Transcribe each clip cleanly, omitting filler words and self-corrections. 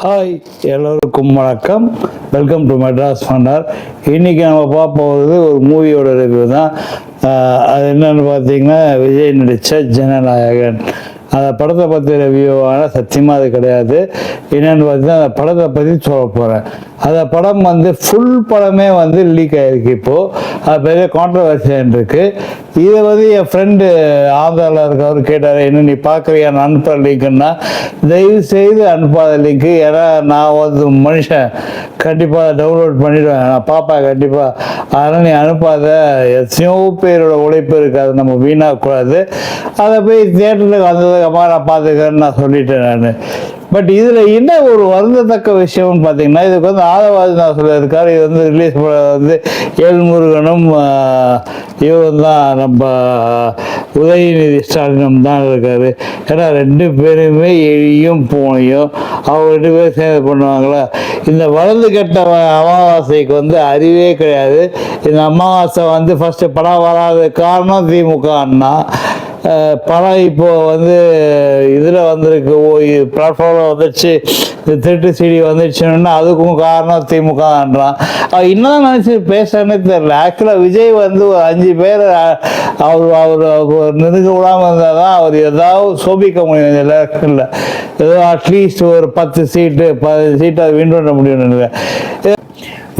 Hi, எல்லோருக்கும் வணக்கம். Welcome to Madras ஃபண்டர். இன்றைக்கி நம்ம பார்க்க போகிறது ஒரு மூவியோட ரிவ்யூ தான். அது என்னென்னு பார்த்தீங்கன்னா, விஜய் நடித்த ஜனநாயகன். அந்த படத்தை பற்றி ரிவ்யூவான சத்தியமாக அது கிடையாது. என்னென்னு பார்த்தீங்கன்னா, அந்த படத்தை பற்றி சொல்ல போகிறேன். அந்த படம் ஃபுல் படமே லீக் ஆகிருக்கு. இப்போது அது பெரிய கான்ட்ரவர்சியாக இருக்குது. இதை என் ஃப்ரெண்டு ஆந்திராவில் இருக்கவர் கேட்டார், என்ன நீ பார்க்குறியா, நான் அனுப்புகிற லிங்க்குன்னா, தயவு செய்து அனுப்பாத லிங்க்கு. ஏன்னா நான் மனுஷன் கண்டிப்பாக டவுன்லோட் பண்ணிவிடுவேன், நான் பார்ப்பேன் கண்டிப்பாக. அதனால் நீ அனுப்பாத, எத்தனையோ பேரோட உழைப்பு இருக்காது, நம்ம வீணாகக்கூடாது. அதை போய் தேட்டருக்கு வந்ததுக்கப்புறமா நான் பார்த்துக்கிறேன்னு நான் சொல்லிட்டேன் நான். பட் இதில் என்ன ஒரு வருந்தத்தக்க விஷயம்னு பார்த்தீங்கன்னா, இதுக்கு ஆதவாதி நான் சொல்லியிருக்காரு. இது ரிலீஸ் பண்ண ஏல்முருகனும் இவரும் தான், நம்ம உதயநிதி ஸ்டாலினும் தான் இருக்காரு. ஏன்னா ரெண்டு பேருமே எழியும் பூனையும் அவங்க ரெண்டு பேரும் சேர்ந்து பண்ணுவாங்களா. இந்த வலது கட்ட அமாவாசைக்கு அறிவே கிடையாது. இந்த அமாவாசை ஃபஸ்ட்டு படம் வராத காரணம் திமுக அண்ணா. படம் இப்போது இதில் வந்திருக்கு, பிளாட்ஃபார்மில் வந்துடுச்சு, திருட்டு சிடி வந்துடுச்சுன்னா அதுக்கும் காரணம் திமுகன்றான். இன்னும் நினச்சி பேசுறேன்னு தெரியல. ஆக்சுவலாக விஜய் ஒரு 5 பேர் அவர் நெருங்க விடாமல் இருந்தால் தான் அவர் ஏதாவது சோபிக்க முடியும் இந்த எலெக்ஷனில். ஏதோ அட்லீஸ்ட் ஒரு 10 சீட்டு 15 சீட்டு அதை வின் பண்ண முடியும்.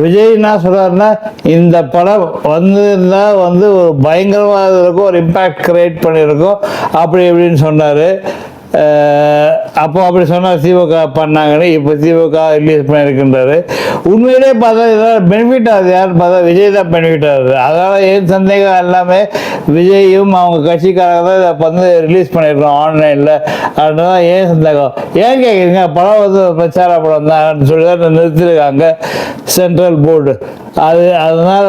விஜய் என்ன சொல்றாருன்னா, இந்த படம் வந்திருந்தா ஒரு பயங்கரமாக இருக்கும், ஒரு இம்பேக்ட் கிரியேட் பண்ணியிருக்கோம் அப்படி இப்படின்னு சொன்னார். அப்போ அப்படி சொன்னால் திமுக பண்ணாங்கன்னு இப்போ திமுக ரிலீஸ் பண்ணியிருக்கின்றாரு. உண்மையிலே பார்த்தா இதெல்லாம் பெனிஃபிட் ஆகுது யாருன்னு பார்த்தா விஜய் தான் பெனிஃபிட் ஆகுது. அதனால் ஏன் சந்தேகம் எல்லாமே விஜயும் அவங்க கட்சிக்காரங்க தான் இதை ரிலீஸ் பண்ணியிருக்கோம் ஆன்லைனில். அதுதான் ஏன் சந்தேகம். ஏன் கேட்குறீங்க, படம் பிரச்சார படம் தான் சொல்லி தான் நிறுத்திருக்காங்க சென்ட்ரல் போர்டு. அதனால்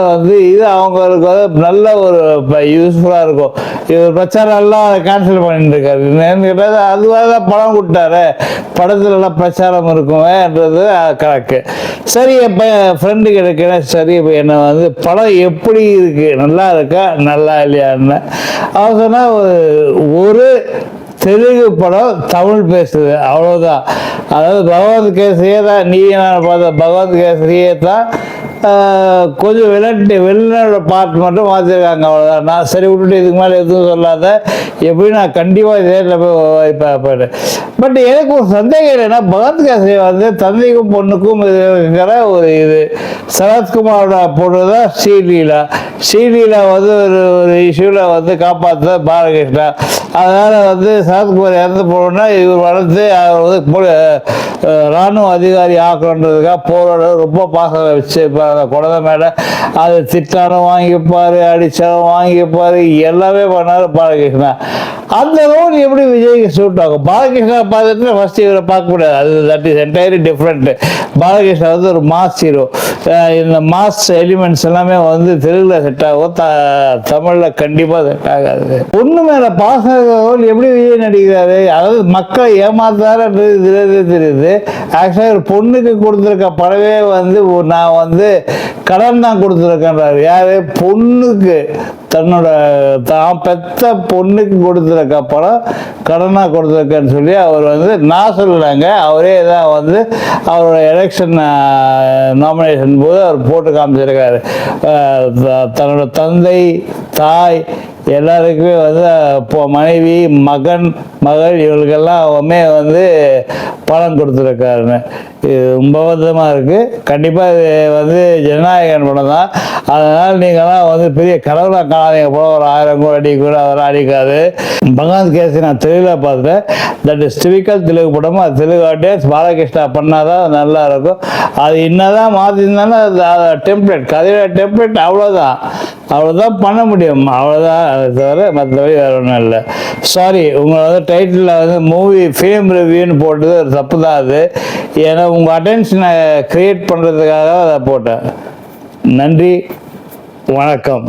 இது அவங்களுக்கு நல்ல ஒரு யூஸ்ஃபுல்லாக இருக்கும். இது பிரச்சாரம் எல்லாம் கேன்சல் பண்ணிட்டு இருக்காரு. என்னன்னு கேட்டால் அதுவாக தான் படம் கொடுத்தாரு, படத்துலலாம் பிரச்சாரம் இருக்குமேன்றது கணக்கு. சரி, இப்போ ஃப்ரெண்டு கிடைக்கிறேன். சரி, இப்போ என்னை படம் எப்படி இருக்குது, நல்லா இருக்கா நல்லா இல்லையான்னு அவன் சொன்னால், ஒரு தெலுங்கு படம் தமிழ் பேசுது, அவ்வளோதான். அதாவது பகவத் கேசரியே தான், நீ நான் பார்த்த பகவத் கேசரியே தான் கொஞ்சம் வெளிநாடு பார்ட் மட்டும் மாற்றிருக்காங்க, அவ்வளோதான். நான் சரி விட்டுட்டு இதுக்கு மேலே எதுவும் சொல்லாத, எப்படி நான் கண்டிப்பாக தேட்டரில் போய் பார்ப்பேன். பட் எனக்கு ஒரு சந்தேகம் இல்லைன்னா, பகவத் கேசரி தந்தைக்கும் பொண்ணுக்கும் இருக்கிற ஒரு சரத்குமாரோட பொண்ணு தான் ஸ்ரீலீலா. ஸ்ரீலீலா ஒரு இஷ்யூவில் காப்பாற்ற பாலகிருஷ்ணா. அதனால் சரத்குமார் இறந்து போகணுன்னா இவர் வளர்த்து அவர் இராணுவ அதிகாரி ஆக்கணுன்றதுக்காக போராட ரொம்ப பாசம் வச்சு அந்த குழந்தை மேலே அது திட்டாலும் வாங்கிப்பார், அடித்தாலும் வாங்கிப்பார், எல்லாமே பண்ணார் பாலகிருஷ்ணா. அந்த ரோல் எப்படி விஜய்க்கு சூட் ஆகும்? பாலகிருஷ்ணா பார்த்துட்டு ஃபஸ்ட்டு இவரை பார்க்க முடியாது, அது that is entirely different. Balakrishna ஒரு மாஸ் ஹீரோ. இந்த மாஸ் எலிமெண்ட்ஸ் எல்லாமே தெலுங்கில் செட் ஆகும், தமிழில் கண்டிப்பாக செட் ஆகாது. பொண்ணு மேலே பாசம் ரோல் எப்படி விஜய் நடிக்கிறாரு? அதாவது மக்களை ஏமாத்தாருன்றது இதுலேருந்து தெரியுது. ஆக்சுவலாக ஒரு பொண்ணுக்கு கொடுத்துருக்க படவே நான் கடன் தான் கொடுத்துருக்கேன்றாரு. யாரு? பொண்ணுக்கு, தன்னோட தான் பெத்த பொண்ணுக்கு கொடுத்துருக்க படம் கடனாக கொடுத்துருக்கேன்னு சொல்லி அவர் நான் சொல்லலைங்க, அவரே தான் அவரோட எலெக்ஷன் நாமினேஷன் போது அவர் போட்டு காமிச்சிருக்காரு. தன்னோட தந்தை, தாய் எல்லாருக்குமே மனைவி, மகன், மகள் இவங்களுக்கெல்லாம் பணம் கொடுத்துருக்காருன்னு. இது ரொம்ப வருத்தமாக இருக்குது. கண்டிப்பாக இது ஜனநாயகன் படம் தான். அதனால் நீங்கள்லாம் பெரிய கடவுளாக காணாதீங்க. படம் ஒரு 1000 கோடி அடிக்கூட அதெல்லாம் அடிக்காது. பகவத் கேசரி நான் தெலுங்கில் பார்த்துட்டேன். தட் இஸ் டிபிக்கல் தெலுங்கு படமும் அது தெலுங்கு ஆடியன்ஸ் பாலகிருஷ்ணா பண்ணால் தான் நல்லா இருக்கும். அது என்னதான் மாற்றிருந்தாலும் அது டெம்ப்ளேட், கதையோட டெம்ப்ளேட் அவ்வளோதான் பண்ண முடியும், அவ்வளோதான். அதை தவிர மற்றபடி வேறு ஒன்றும் இல்லை. சாரி, உங்களை டைட்டிலில் மூவி ஃபிலிம் ரிவ்யூன்னு போட்டது ஒரு தப்பு தான் அது. ஏன்னா உங்கள் அட்டென்ஷனை க்ரியேட் பண்ணுறதுக்காக அதை போட்டேன். நன்றி, வணக்கம்.